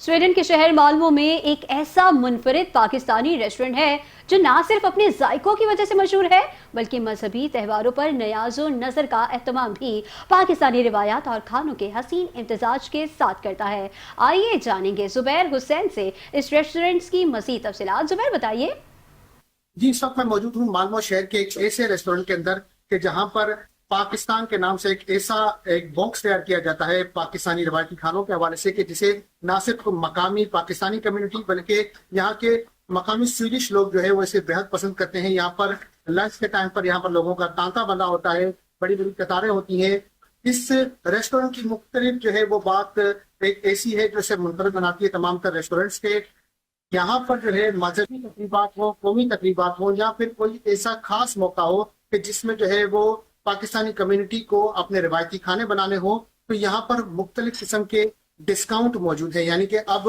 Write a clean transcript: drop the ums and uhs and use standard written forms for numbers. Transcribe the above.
Sweden کے شہر Malmö میں ایک ایسا منفرد پاکستانی ریسٹورنٹ ہے جو نہ صرف اپنے ذائقوں کی وجہ سے مشہور ہے بلکہ مذہبی تہواروں پر نیاز و نظر کا اہتمام بھی پاکستانی روایات اور کھانوں کے حسین امتزاج کے ساتھ کرتا ہے۔ آئیے جانیں گے زبیر حسین سے اس ریسٹورنٹ کی مزید تفصیلات۔ زبیر بتائیے۔ جی، اس وقت میں موجود ہوں مالمو شہر کے ایک ایسے ریسٹورنٹ کے اندر کہ جہاں پر پاکستان کے نام سے ایک باکس تیار کیا جاتا ہے پاکستانی روایتی کھانوں کے حوالے سے، کہ جسے نہ صرف مقامی پاکستانی کمیونٹی بلکہ یہاں کے مقامی سویڈش لوگ جو ہے وہ اسے بہت پسند کرتے ہیں۔ یہاں پر لنچ کے ٹائم پر یہاں پر لوگوں کا تانتا بندہ ہوتا ہے، بڑی بڑی قطاریں ہوتی ہیں۔ اس ریسٹورنٹ کی مختلف جو ہے وہ بات ایک ایسی ہے جو اسے منفرد بناتی ہے تمام تر ریسٹورنٹس کے۔ یہاں پر جو ہے مذہبی تقریبات ہوں، قومی تقریبات ہوں، یا پھر کوئی ایسا خاص موقع ہو کہ جس میں جو ہے وہ پاکستانی کمیونٹی کو اپنے روایتی کھانے بنانے ہوں، تو یہاں پر مختلف قسم کے ڈسکاؤنٹ موجود ہیں۔ یعنی کہ اب